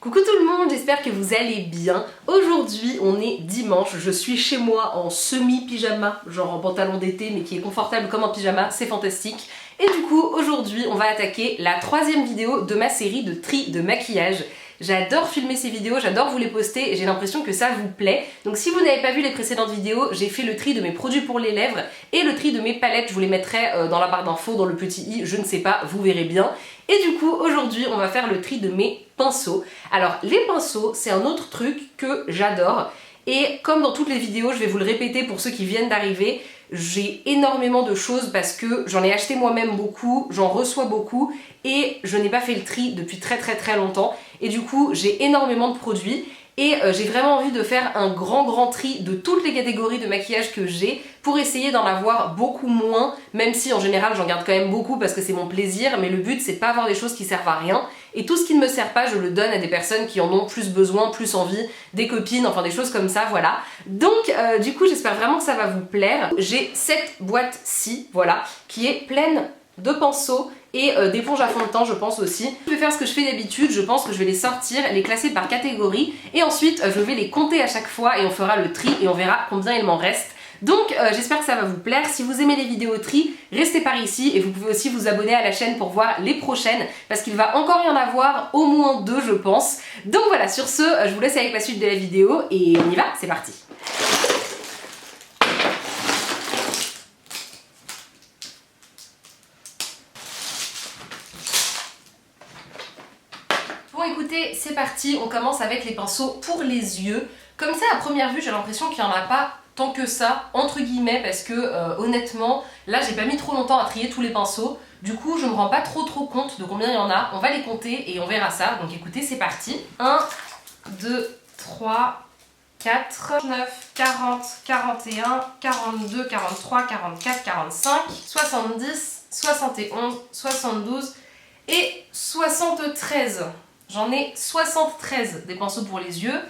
Coucou tout le monde, j'espère que vous allez bien. Aujourd'hui on est dimanche, je suis chez moi en semi-pyjama, genre en pantalon d'été mais qui est confortable comme un pyjama, c'est fantastique. Et du coup aujourd'hui on va attaquer la troisième vidéo de ma série de tri de maquillage. J'adore filmer ces vidéos, j'adore vous les poster et j'ai l'impression que ça vous plaît. Donc si vous n'avez pas vu les précédentes vidéos, j'ai fait le tri de mes produits pour les lèvres et le tri de mes palettes, je vous les mettrai dans la barre d'infos, dans le petit i, je ne sais pas, vous verrez bien. Et du coup aujourd'hui on va faire le tri de mes pinceaux. Alors les pinceaux c'est un autre truc que j'adore et comme dans toutes les vidéos je vais vous le répéter pour ceux qui viennent d'arriver, j'ai énormément de choses parce que j'en ai acheté moi-même beaucoup, j'en reçois beaucoup et je n'ai pas fait le tri depuis très longtemps et du coup j'ai énormément de produits et j'ai vraiment envie de faire un grand tri de toutes les catégories de maquillage que j'ai pour essayer d'en avoir beaucoup moins, même si en général j'en garde quand même beaucoup parce que c'est mon plaisir, mais le but c'est pas avoir des choses qui servent à rien et tout ce qui ne me sert pas je le donne à des personnes qui en ont plus besoin, plus envie, des copines, enfin des choses comme ça, voilà. Donc du coup j'espère vraiment que ça va vous plaire. J'ai cette boîte-ci, voilà, qui est pleine de pinceaux et d'éponges à fond de teint je pense aussi. Je vais faire ce que je fais d'habitude, je pense que je vais les sortir, les classer par catégorie et ensuite je vais les compter à chaque fois et on fera le tri et on verra combien il m'en reste. Donc j'espère que ça va vous plaire. Si vous aimez les vidéos tri, restez par ici et vous pouvez aussi vous abonner à la chaîne pour voir les prochaines parce qu'il va encore y en avoir au moins 2 je pense. Donc voilà, sur ce, je vous laisse avec la suite de la vidéo et on y va, c'est parti. Bon écoutez, c'est parti, on commence avec les pinceaux pour les yeux. Comme ça à première vue j'ai l'impression qu'il n'y en a pas tant que ça, entre guillemets, parce que honnêtement, là j'ai pas mis trop longtemps à trier tous les pinceaux, du coup je me rends pas trop compte de combien il y en a, on va les compter et on verra ça, donc écoutez c'est parti. 1, 2, 3, 4, 9, 40, 41, 42, 43, 44, 45, 70, 71, 72 et 73. J'en ai 73 des pinceaux pour les yeux.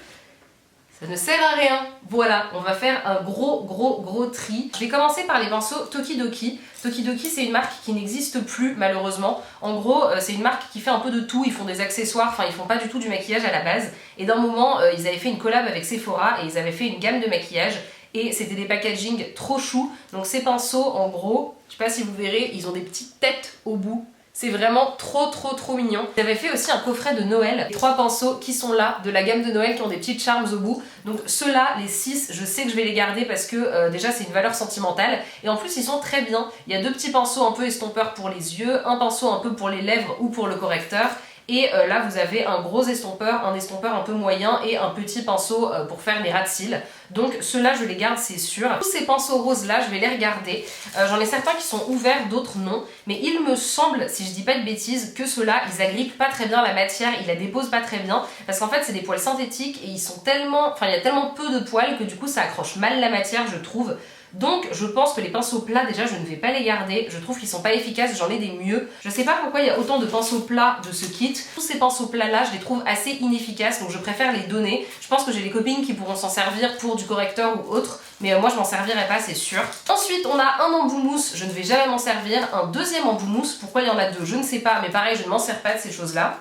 Ça ne sert à rien. Voilà, on va faire un gros tri. Je vais commencer par les pinceaux Tokidoki. Tokidoki c'est une marque qui n'existe plus malheureusement. En gros c'est une marque qui fait un peu de tout, ils font des accessoires, enfin ils font pas du tout du maquillage à la base. Et d'un moment ils avaient fait une collab avec Sephora et ils avaient fait une gamme de maquillage. Et c'était des packaging trop choux. Donc ces pinceaux en gros, je sais pas si vous verrez, ils ont des petites têtes au bout. C'est vraiment trop mignon. J'avais fait aussi un coffret de Noël, les 3 pinceaux qui sont là, de la gamme de Noël, qui ont des petites charms au bout. Donc ceux-là, les 6, je sais que je vais les garder parce que déjà c'est une valeur sentimentale. Et en plus ils sont très bien. Il y a 2 petits pinceaux un peu estompeurs pour les yeux, un pinceau un peu pour les lèvres ou pour le correcteur. Et là vous avez un gros estompeur, un estompeur un peu moyen et un petit pinceau pour faire les ras de cils. Donc ceux-là je les garde c'est sûr. Tous ces pinceaux roses là je vais les regarder. J'en ai certains qui sont ouverts, d'autres non. Mais il me semble, si je dis pas de bêtises, que ceux-là ils agrippent pas très bien la matière, ils la déposent pas très bien. Parce qu'en fait c'est des poils synthétiques et ils sont tellement... Enfin il y a tellement peu de poils que du coup ça accroche mal la matière je trouve. Donc je pense que les pinceaux plats déjà je ne vais pas les garder, je trouve qu'ils sont pas efficaces, j'en ai des mieux. Je sais pas pourquoi il y a autant de pinceaux plats de ce kit. Tous ces pinceaux plats là je les trouve assez inefficaces donc je préfère les donner. Je pense que j'ai des copines qui pourront s'en servir pour du correcteur ou autre, mais moi je m'en servirai pas c'est sûr. Ensuite on a un embout mousse, je ne vais jamais m'en servir, un deuxième embout mousse, pourquoi il y en a 2 je ne sais pas, mais pareil je ne m'en sers pas de ces choses là.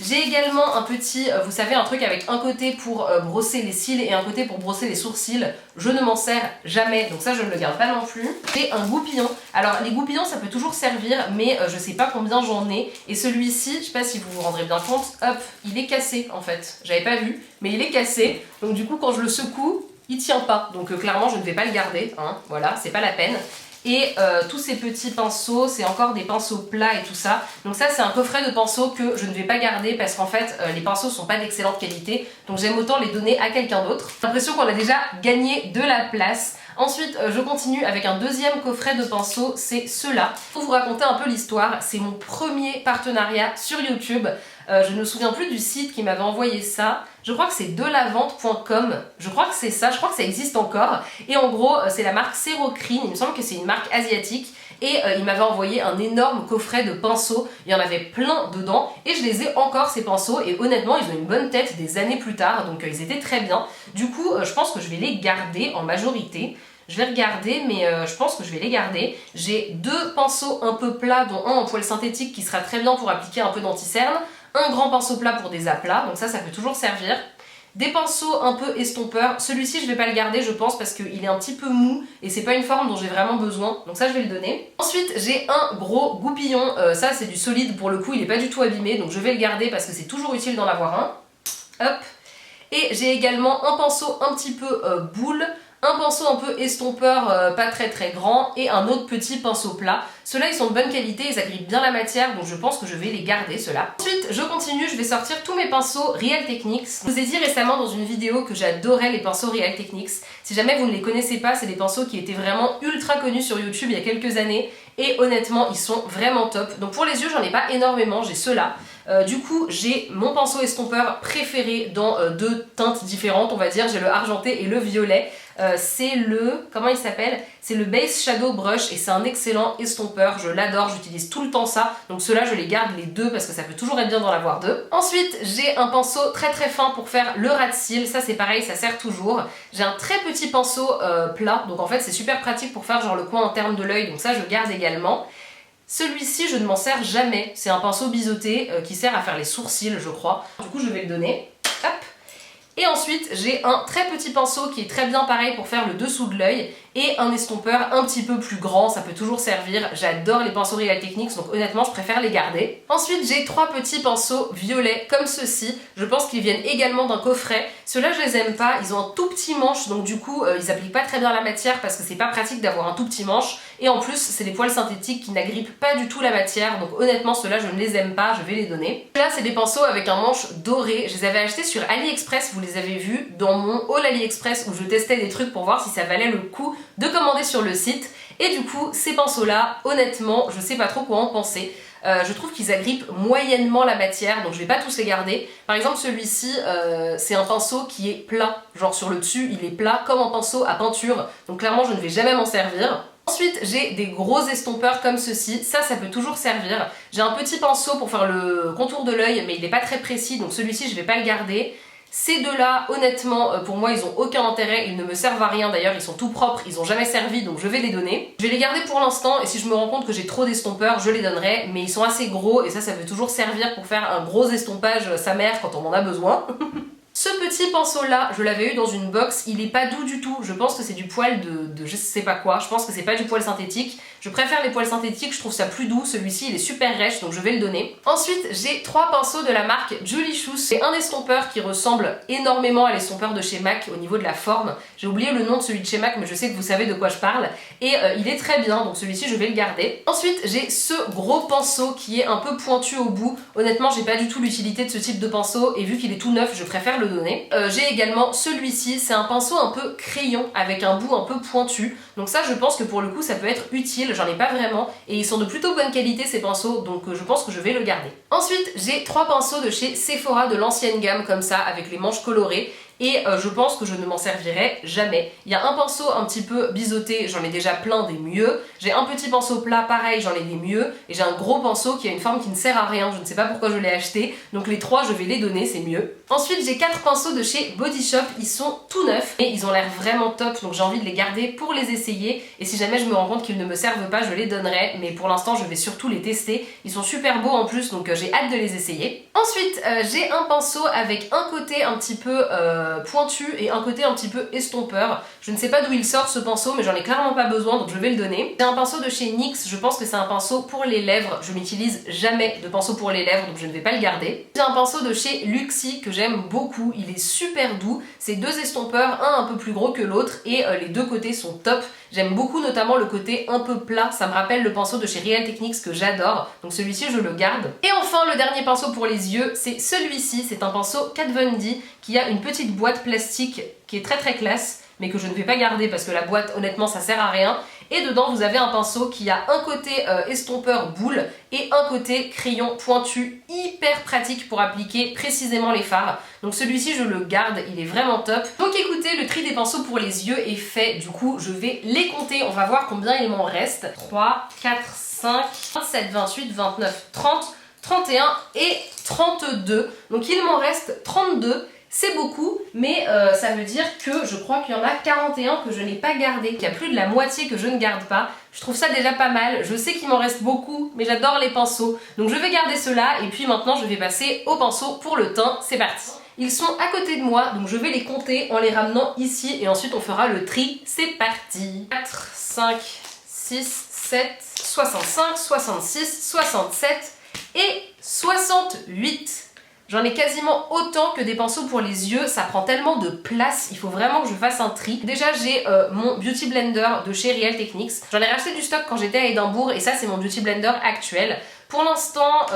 J'ai également un petit, vous savez, un truc avec un côté pour brosser les cils et un côté pour brosser les sourcils. Je ne m'en sers jamais, donc ça je ne le garde pas non plus. J'ai un goupillon. Alors les goupillons ça peut toujours servir, mais je sais pas combien j'en ai. Et celui-ci, je sais pas si vous vous rendrez bien compte, hop, il est cassé en fait. J'avais pas vu, mais il est cassé. Donc du coup quand je le secoue, il tient pas. Donc clairement je ne vais pas le garder, hein, voilà, c'est pas la peine. Et tous ces petits pinceaux, c'est encore des pinceaux plats et tout ça. Donc ça c'est un coffret de pinceaux que je ne vais pas garder parce qu'en fait les pinceaux sont pas d'excellente qualité. Donc j'aime autant les donner à quelqu'un d'autre. J'ai l'impression qu'on a déjà gagné de la place. Ensuite je continue avec un deuxième coffret de pinceaux, c'est ceux-là. Pour vous raconter un peu l'histoire, c'est mon premier partenariat sur YouTube. Je ne me souviens plus du site qui m'avait envoyé ça. Je crois que c'est delavente.com. Je crois que c'est ça, je crois que ça existe encore. Et en gros, c'est la marque Serocrine. Il me semble que c'est une marque asiatique. Et il m'avait envoyé un énorme coffret de pinceaux. Il y en avait plein dedans. Et je les ai encore ces pinceaux. Et honnêtement, ils ont une bonne tête des années plus tard. Donc ils étaient très bien. Du coup, je pense que je vais les garder en majorité. Je vais regarder, mais je pense que je vais les garder. J'ai 2 pinceaux un peu plats, dont un en poil synthétique qui sera très bien pour appliquer un peu d'anti-cerne. un grand pinceau plat pour des aplats, donc ça peut toujours servir. Des pinceaux un peu estompeurs, celui-ci je vais pas le garder je pense parce qu'il est un petit peu mou et c'est pas une forme dont j'ai vraiment besoin, donc ça je vais le donner. Ensuite j'ai un gros goupillon, ça c'est du solide pour le coup, il est pas du tout abîmé donc je vais le garder parce que c'est toujours utile d'en avoir un. Hop. Et j'ai également un pinceau un petit peu boule, un pinceau un peu estompeur pas très grand et un autre petit pinceau plat. Ceux-là ils sont de bonne qualité, ils agrippent bien la matière donc je pense que je vais les garder ceux-là. Ensuite je continue, je vais sortir tous mes pinceaux Real Techniques. Je vous ai dit récemment dans une vidéo que j'adorais les pinceaux Real Techniques. Si jamais vous ne les connaissez pas, c'est des pinceaux qui étaient vraiment ultra connus sur YouTube il y a quelques années et honnêtement ils sont vraiment top. Donc pour les yeux j'en ai pas énormément, j'ai ceux-là. Du coup j'ai mon pinceau estompeur préféré dans deux teintes différentes on va dire, j'ai le argenté et le violet. C'est le, comment il s'appelle? C'est le Base Shadow Brush et c'est un excellent estompeur, je l'adore, j'utilise tout le temps ça, donc ceux-là je les garde les deux parce que ça peut toujours être bien d'en avoir deux. Ensuite j'ai un pinceau très fin pour faire le ras de cils, ça c'est pareil, ça sert toujours. J'ai un très petit pinceau plat, donc en fait c'est super pratique pour faire genre le coin interne de l'œil, donc ça je garde également. Celui-ci je ne m'en sers jamais, c'est un pinceau biseauté qui sert à faire les sourcils je crois, du coup je vais le donner. Hop. Et ensuite j'ai un très petit pinceau qui est très bien pareil pour faire le dessous de l'œil et un estompeur un petit peu plus grand, ça peut toujours servir. J'adore les pinceaux Real Techniques donc honnêtement je préfère les garder. Ensuite j'ai trois petits pinceaux violets comme ceux-ci, je pense qu'ils viennent également d'un coffret. Ceux-là je les aime pas, ils ont un tout petit manche donc du coup ils appliquent pas très bien la matière parce que c'est pas pratique d'avoir un tout petit manche et en plus c'est des poils synthétiques qui n'agrippent pas du tout la matière donc honnêtement ceux-là je ne les aime pas, je vais les donner. Là c'est des pinceaux avec un manche doré, je les avais achetés sur AliExpress, vous les avez vus dans mon haul AliExpress où je testais des trucs pour voir si ça valait le coup de commander sur le site et du coup ces pinceaux là honnêtement je sais pas trop quoi en penser. Je trouve qu'ils agrippent moyennement la matière donc je vais pas tous les garder. Par exemple celui-ci c'est un pinceau qui est plat, genre sur le dessus il est plat comme un pinceau à peinture donc clairement je ne vais jamais m'en servir. Ensuite j'ai des gros estompeurs comme ceci, ça peut toujours servir. J'ai un petit pinceau pour faire le contour de l'œil mais il n'est pas très précis donc celui-ci je vais pas le garder. Ces deux-là, honnêtement, pour moi, ils ont aucun intérêt, ils ne me servent à rien d'ailleurs, ils sont tout propres, ils ont jamais servi, donc je vais les donner. Je vais les garder pour l'instant, et si je me rends compte que j'ai trop d'estompeurs, je les donnerai, mais ils sont assez gros, et ça peut toujours servir pour faire un gros estompage sa mère quand on en a besoin. Ce petit pinceau là, je l'avais eu dans une box, il est pas doux du tout, je pense que c'est du poil de je sais pas quoi, je pense que c'est pas du poil synthétique. Je préfère les poils synthétiques, je trouve ça plus doux, celui-ci il est super rêche donc je vais le donner. Ensuite j'ai trois pinceaux de la marque Julie Choo, c'est un estompeur qui ressemble énormément à l'estompeur de chez MAC au niveau de la forme. J'ai oublié le nom de celui de chez MAC mais je sais que vous savez de quoi je parle et il est très bien donc celui-ci je vais le garder. Ensuite j'ai ce gros pinceau qui est un peu pointu au bout, honnêtement j'ai pas du tout l'utilité de ce type de pinceau et vu qu'il est tout neuf je préfère le donner. J'ai également celui-ci, c'est un pinceau un peu crayon avec un bout un peu pointu donc ça je pense que pour le coup ça peut être utile, j'en ai pas vraiment et ils sont de plutôt bonne qualité ces pinceaux donc je pense que je vais le garder. Ensuite j'ai trois pinceaux de chez Sephora de l'ancienne gamme comme ça avec les manches colorées et je pense que je ne m'en servirai jamais. Il y a un pinceau un petit peu biseauté, j'en ai déjà plein des mieux. J'ai un petit pinceau plat, pareil, j'en ai des mieux. Et j'ai un gros pinceau qui a une forme qui ne sert à rien, je ne sais pas pourquoi je l'ai acheté. Donc les trois, je vais les donner, c'est mieux. Ensuite, j'ai quatre pinceaux de chez Body Shop, ils sont tout neufs et ils ont l'air vraiment top. Donc j'ai envie de les garder pour les essayer. Et si jamais je me rends compte qu'ils ne me servent pas, je les donnerai. Mais pour l'instant, je vais surtout les tester. Ils sont super beaux en plus, donc j'ai hâte de les essayer. Ensuite, j'ai un pinceau avec un côté un petit peu pointu et un côté un petit peu estompeur. Je ne sais pas d'où il sort ce pinceau mais j'en ai clairement pas besoin donc je vais le donner. C'est un pinceau de chez NYX, je pense que c'est un pinceau pour les lèvres. Je n'utilise jamais de pinceau pour les lèvres donc je ne vais pas le garder. J'ai un pinceau de chez Luxie que j'aime beaucoup, il est super doux. C'est deux estompeurs, un peu plus gros que l'autre et les deux côtés sont top. J'aime beaucoup notamment le côté un peu plat, ça me rappelle le pinceau de chez Real Techniques que j'adore, donc celui-ci je le garde. Et enfin le dernier pinceau pour les yeux, c'est celui-ci, c'est un pinceau Kat Von D qui a une petite boîte plastique qui est très classe, mais que je ne vais pas garder parce que la boîte honnêtement ça sert à rien. Et dedans vous avez un pinceau qui a un côté estompeur boule et un côté crayon pointu, hyper pratique pour appliquer précisément les fards. Donc celui-ci je le garde, il est vraiment top. Donc écoutez, le tri des pinceaux pour les yeux est fait, du coup je vais les compter, on va voir combien il m'en reste. 3, 4, 5, 27, 28, 29, 30, 31 et 32. Donc il m'en reste 32. C'est beaucoup, mais ça veut dire que je crois qu'il y en a 41 que je n'ai pas gardé, qu'il y a plus de la moitié que je ne garde pas. Je trouve ça déjà pas mal, je sais qu'il m'en reste beaucoup, mais j'adore les pinceaux. Donc je vais garder ceux-là, et puis maintenant je vais passer aux pinceaux pour le teint, c'est parti. Ils sont à côté de moi, donc je vais les compter en les ramenant ici, et ensuite on fera le tri, c'est parti. 4, 5, 6, 7, 65, 66, 67 et 68. J'en ai quasiment autant que des pinceaux pour les yeux, ça prend tellement de place, il faut vraiment que je fasse un tri. Déjà j'ai mon Beauty Blender de chez Real Techniques. J'en ai racheté du stock quand j'étais à Édimbourg et ça c'est mon Beauty Blender actuel. Pour l'instant,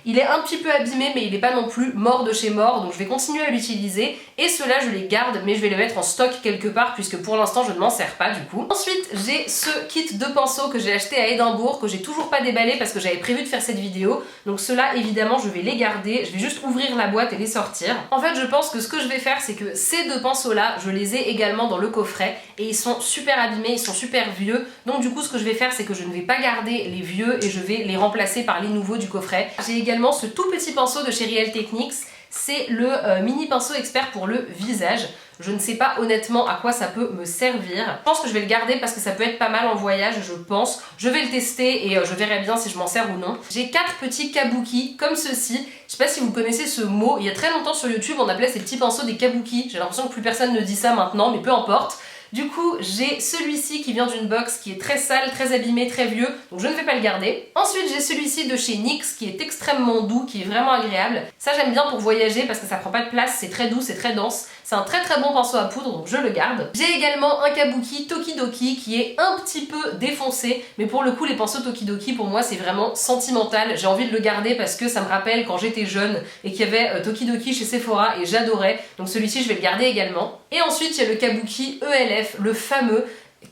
il est un petit peu abîmé mais il n'est pas non plus mort de chez mort, donc je vais continuer à l'utiliser. Et ceux-là je les garde mais je vais les mettre en stock quelque part puisque pour l'instant je ne m'en sers pas du coup. Ensuite j'ai ce kit de pinceaux que j'ai acheté à Édimbourg, que j'ai toujours pas déballé parce que j'avais prévu de faire cette vidéo. Donc ceux-là évidemment je vais les garder, je vais juste ouvrir la boîte et les sortir. En fait je pense que ce que je vais faire c'est que ces deux pinceaux là je les ai également dans le coffret et ils sont super abîmés, ils sont super vieux. Donc du coup ce que je vais faire c'est que je ne vais pas garder les vieux et je vais les remplacer par les nouveaux du coffret. J'ai également ce tout petit pinceau de chez Real Techniques, c'est le mini pinceau expert pour le visage. Je ne sais pas honnêtement à quoi ça peut me servir. Je pense que je vais le garder parce que ça peut être pas mal en voyage, je pense. Je vais le tester et je verrai bien si je m'en sers ou non. J'ai 4 petits kabuki comme ceci. Je sais pas si vous connaissez ce mot. Il y a très longtemps sur YouTube on appelait ces petits pinceaux des kabuki. J'ai l'impression que plus personne ne dit ça maintenant, mais peu importe. Du coup, j'ai celui-ci qui vient d'une box qui est très sale, très abîmé, très vieux, donc je ne vais pas le garder. Ensuite, j'ai celui-ci de chez NYX qui est extrêmement doux, qui est vraiment agréable. Ça, j'aime bien pour voyager parce que ça prend pas de place, c'est très doux, c'est très dense. C'est un très très bon pinceau à poudre, donc je le garde. J'ai également un kabuki Tokidoki qui est un petit peu défoncé, mais pour le coup, les pinceaux Tokidoki, pour moi, c'est vraiment sentimental. J'ai envie de le garder parce que ça me rappelle quand j'étais jeune et qu'il y avait Tokidoki chez Sephora et j'adorais. Donc celui-ci, je vais le garder également. Et ensuite, il y a le kabuki ELF, le fameux.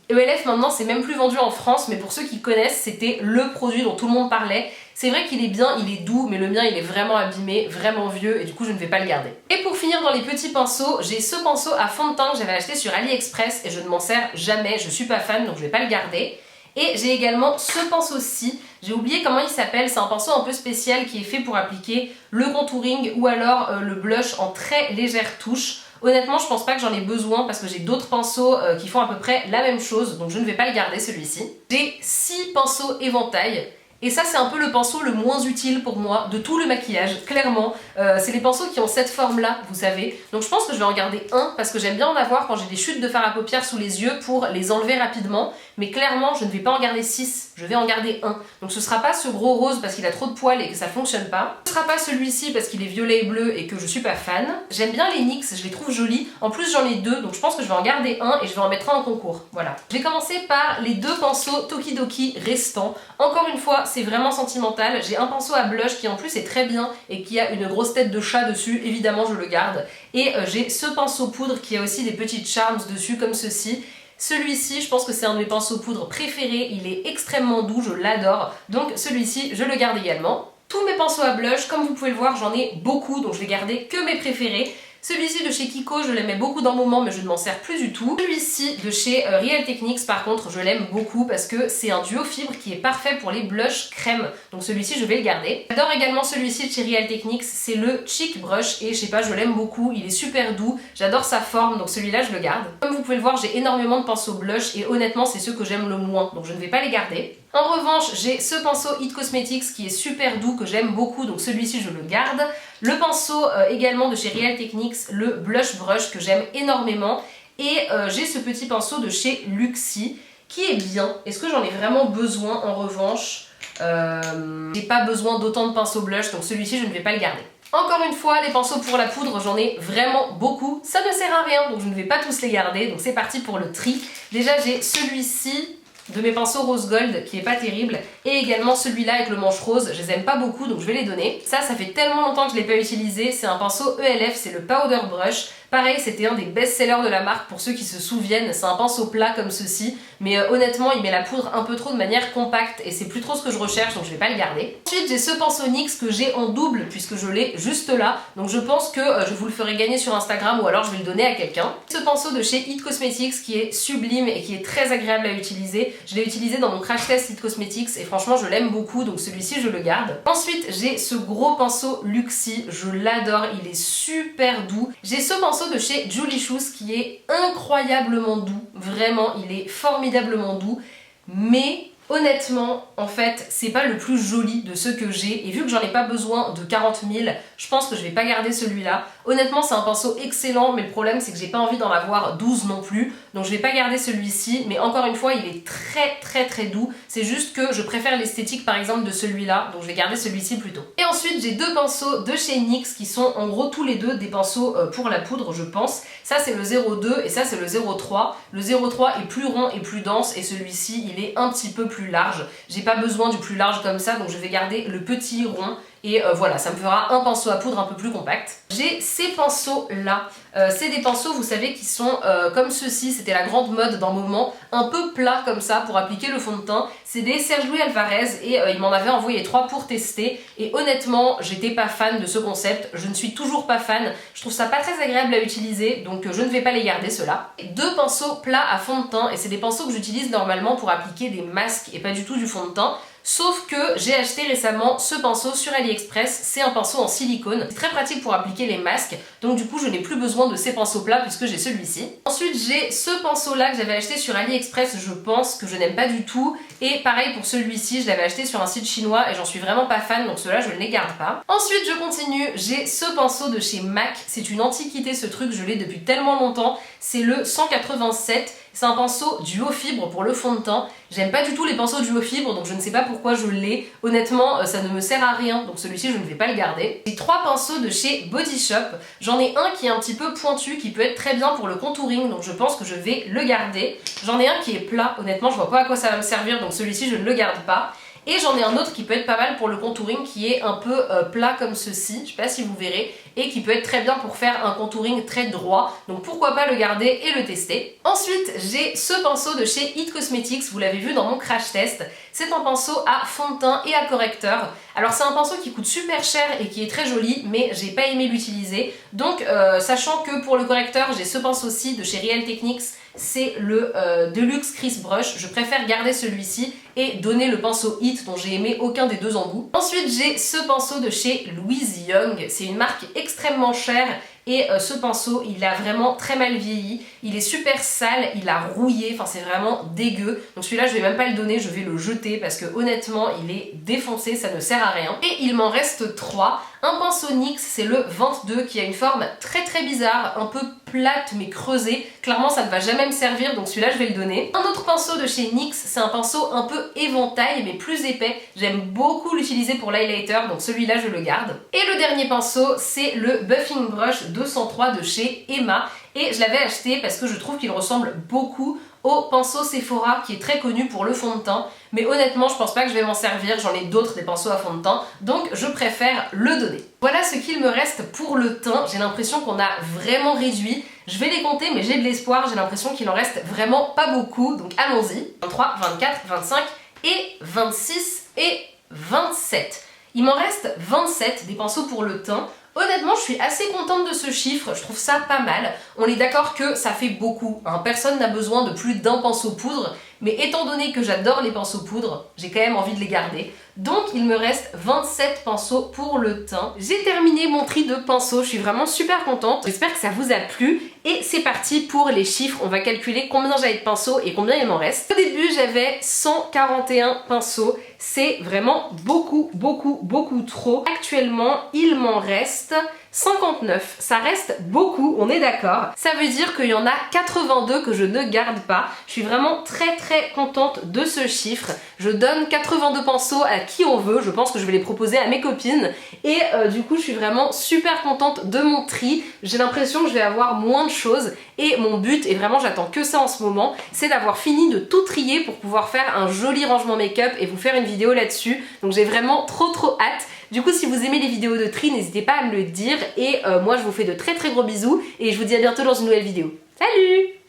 ELF maintenant c'est même plus vendu en France, mais pour ceux qui connaissent c'était le produit dont tout le monde parlait. C'est vrai qu'il est bien, il est doux, mais le mien il est vraiment abîmé, vraiment vieux et du coup je ne vais pas le garder. Et pour finir dans les petits pinceaux, j'ai ce pinceau à fond de teint que j'avais acheté sur AliExpress et je ne m'en sers jamais, je suis pas fan donc je vais pas le garder. Et j'ai également ce pinceau-ci, j'ai oublié comment il s'appelle, c'est un pinceau un peu spécial qui est fait pour appliquer le contouring ou alors le blush en très légère touche. Honnêtement, je pense pas que j'en ai besoin parce que j'ai d'autres pinceaux qui font à peu près la même chose, donc je ne vais pas le garder celui-ci. J'ai 6 pinceaux éventail. Et ça c'est un peu le pinceau le moins utile pour moi de tout le maquillage, clairement. C'est les pinceaux qui ont cette forme là, vous savez. Donc je pense que je vais en garder un parce que j'aime bien en avoir quand j'ai des chutes de fard à paupières sous les yeux pour les enlever rapidement. Mais clairement je ne vais pas en garder 6, je vais en garder un. Donc ce sera pas ce gros rose parce qu'il a trop de poils et que ça fonctionne pas. Ce sera pas celui-ci parce qu'il est violet et bleu et que je suis pas fan. J'aime bien les NYX, je les trouve jolis. En plus j'en ai 2 donc je pense que je vais en garder un et je vais en mettre un en concours. Voilà. Je vais commencer par les 2 pinceaux Tokidoki restants. Encore une fois, c'est vraiment sentimental. J'ai un pinceau à blush qui en plus est très bien et qui a une grosse tête de chat dessus, évidemment je le garde. Et j'ai ce pinceau poudre qui a aussi des petites charms dessus comme ceci. Celui-ci, je pense que c'est un de mes pinceaux poudre préférés, il est extrêmement doux, je l'adore. Donc celui-ci, je le garde également. Tous mes pinceaux à blush, comme vous pouvez le voir, j'en ai beaucoup, donc je vais garder que mes préférés. Celui-ci de chez Kiko, je l'aimais beaucoup d'un moment mais je ne m'en sers plus du tout. Celui-ci de chez Real Techniques par contre, je l'aime beaucoup parce que c'est un duo fibre qui est parfait pour les blushs crème. Donc celui-ci, je vais le garder. J'adore également celui-ci de chez Real Techniques, c'est le Cheek Brush et je sais pas, je l'aime beaucoup, il est super doux. J'adore sa forme, donc celui-là, je le garde. Comme vous pouvez le voir, j'ai énormément de pinceaux blush et honnêtement, c'est ceux que j'aime le moins, donc je ne vais pas les garder. En revanche, j'ai ce pinceau It Cosmetics qui est super doux, que j'aime beaucoup, donc celui-ci je le garde. Le pinceau également de chez Real Techniques, le Blush Brush que j'aime énormément. Et j'ai ce petit pinceau de chez Luxie qui est bien. Est-ce que j'en ai vraiment besoin en revanche? J'ai pas besoin d'autant de pinceaux blush, donc celui-ci je ne vais pas le garder. Encore une fois, les pinceaux pour la poudre, j'en ai vraiment beaucoup. Ça ne sert à rien, donc je ne vais pas tous les garder. Donc c'est parti pour le tri. Déjà j'ai celui-ci de mes pinceaux rose gold qui est pas terrible et également celui-là avec le manche rose, je les aime pas beaucoup donc je vais les donner. Ça fait tellement longtemps que je l'ai pas utilisé, c'est un pinceau ELF, c'est le Powder Brush Pareil, c'était un des best-sellers de la marque pour ceux qui se souviennent. C'est un pinceau plat comme ceci, mais honnêtement, il met la poudre un peu trop de manière compacte et c'est plus trop ce que je recherche, donc je vais pas le garder. Ensuite, j'ai ce pinceau NYX que j'ai en double puisque je l'ai juste là, donc je pense que je vous le ferai gagner sur Instagram ou alors je vais le donner à quelqu'un. Ce pinceau de chez It Cosmetics qui est sublime et qui est très agréable à utiliser. Je l'ai utilisé dans mon crash test It Cosmetics et franchement je l'aime beaucoup, donc celui-ci je le garde. Ensuite, j'ai ce gros pinceau Luxie, je l'adore, il est super doux. J'ai ce pinceau de chez Julie Shoes qui est incroyablement doux, vraiment il est formidablement doux, mais honnêtement, en fait, c'est pas le plus joli de ceux que j'ai et vu que j'en ai pas besoin de 40 000, je pense que je vais pas garder celui-là. Honnêtement, c'est un pinceau excellent, mais le problème c'est que j'ai pas envie d'en avoir 12 non plus, donc je vais pas garder celui-ci, mais encore une fois, il est très doux. C'est juste que je préfère l'esthétique par exemple de celui-là, donc je vais garder celui-ci plutôt. Et ensuite, j'ai deux pinceaux de chez NYX qui sont en gros tous les deux des pinceaux pour la poudre, je pense. Ça c'est le 02 et ça c'est le 03. Le 03 est plus rond et plus dense et celui-ci, il est un petit peu plus large. J'ai pas besoin du plus large comme ça, donc je vais garder le petit rond. Et voilà, ça me fera un pinceau à poudre un peu plus compact. J'ai ces pinceaux là. C'est des pinceaux, vous savez, qui sont comme ceci. C'était la grande mode d'un moment. Un peu plats comme ça pour appliquer le fond de teint. C'est des Serge Louis Alvarez et il m'en avait envoyé 3 pour tester. Et honnêtement, j'étais pas fan de ce concept. Je ne suis toujours pas fan. Je trouve ça pas très agréable à utiliser. Donc je ne vais pas les garder ceux-là. Deux pinceaux plats à fond de teint. Et c'est des pinceaux que j'utilise normalement pour appliquer des masques et pas du tout du fond de teint. Sauf que j'ai acheté récemment ce pinceau sur AliExpress, c'est un pinceau en silicone, c'est très pratique pour appliquer les masques, donc du coup je n'ai plus besoin de ces pinceaux plats puisque j'ai celui-ci. Ensuite j'ai ce pinceau là que j'avais acheté sur AliExpress, je pense, que je n'aime pas du tout, et pareil pour celui-ci, je l'avais acheté sur un site chinois et j'en suis vraiment pas fan, donc ceux-là je ne les garde pas. Ensuite je continue, j'ai ce pinceau de chez MAC, c'est une antiquité ce truc, je l'ai depuis tellement longtemps, c'est le 187. C'est un pinceau duo fibre pour le fond de teint. J'aime pas du tout les pinceaux duo fibre, donc je ne sais pas pourquoi je l'ai. Honnêtement, ça ne me sert à rien, donc celui-ci je ne vais pas le garder. J'ai 3 pinceaux de chez Body Shop. J'en ai un qui est un petit peu pointu, qui peut être très bien pour le contouring, donc je pense que je vais le garder. J'en ai un qui est plat, honnêtement je vois pas à quoi ça va me servir, donc celui-ci je ne le garde pas. Et j'en ai un autre qui peut être pas mal pour le contouring, qui est un peu plat comme ceci, je sais pas si vous verrez, et qui peut être très bien pour faire un contouring très droit, donc pourquoi pas le garder et le tester. Ensuite, j'ai ce pinceau de chez It Cosmetics, vous l'avez vu dans mon crash test. C'est un pinceau à fond de teint et à correcteur. Alors c'est un pinceau qui coûte super cher et qui est très joli, mais j'ai pas aimé l'utiliser. Donc sachant que pour le correcteur, j'ai ce pinceau-ci de chez Real Techniques, c'est le Deluxe Crease Brush. Je préfère garder celui-ci et donner le pinceau Hit dont j'ai aimé aucun des deux embouts. Ensuite j'ai ce pinceau de chez Louise Young, c'est une marque extrêmement chère et ce pinceau il a vraiment très mal vieilli, il est super sale, il a rouillé, enfin c'est vraiment dégueu, donc celui-là je vais même pas le donner, je vais le jeter parce que honnêtement il est défoncé, ça ne sert à rien. Et il m'en reste 3, un pinceau NYX, c'est le 22 qui a une forme très bizarre, un peu plate mais creusée, clairement ça ne va jamais me servir donc celui-là je vais le donner. Un autre pinceau de chez NYX, c'est un pinceau un peu éventail mais plus épais, j'aime beaucoup l'utiliser pour l'highlighter donc celui-là je le garde. Et le dernier pinceau c'est le Buffing Brush 203 de chez Emma et je l'avais acheté parce que je trouve qu'il ressemble beaucoup au pinceau Sephora qui est très connu pour le fond de teint, mais honnêtement je pense pas que je vais m'en servir, j'en ai d'autres des pinceaux à fond de teint, donc je préfère le donner. Voilà ce qu'il me reste pour le teint, j'ai l'impression qu'on a vraiment réduit, je vais les compter mais j'ai de l'espoir, j'ai l'impression qu'il en reste vraiment pas beaucoup, donc allons-y. 23, 24, 25 et 26 et 27. Il m'en reste 27 des pinceaux pour le teint. Honnêtement, je suis assez contente de ce chiffre, je trouve ça pas mal. On est d'accord que ça fait beaucoup, hein. Personne n'a besoin de plus d'un pinceau poudre, mais étant donné que j'adore les pinceaux poudre, j'ai quand même envie de les garder. Donc il me reste 27 pinceaux pour le teint. J'ai terminé mon tri de pinceaux, je suis vraiment super contente. J'espère que ça vous a plu. Et c'est parti pour les chiffres, on va calculer combien j'avais de pinceaux et combien il m'en reste. Au début j'avais 141 pinceaux, c'est vraiment beaucoup trop. Actuellement il m'en reste 59, ça reste beaucoup, on est d'accord. Ça veut dire qu'il y en a 82 que je ne garde pas. Je suis vraiment très contente de ce chiffre. Je donne 82 pinceaux à qui on veut, je pense que je vais les proposer à mes copines. Et du coup je suis vraiment super contente de mon tri. J'ai l'impression que je vais avoir moins de choses et mon but, et vraiment j'attends que ça en ce moment, c'est d'avoir fini de tout trier pour pouvoir faire un joli rangement make-up et vous faire une vidéo vidéo là-dessus. Donc j'ai vraiment trop hâte. Du coup, si vous aimez les vidéos de tri, n'hésitez pas à me le dire. Et moi, je vous fais de très gros bisous. Et je vous dis à bientôt dans une nouvelle vidéo. Salut!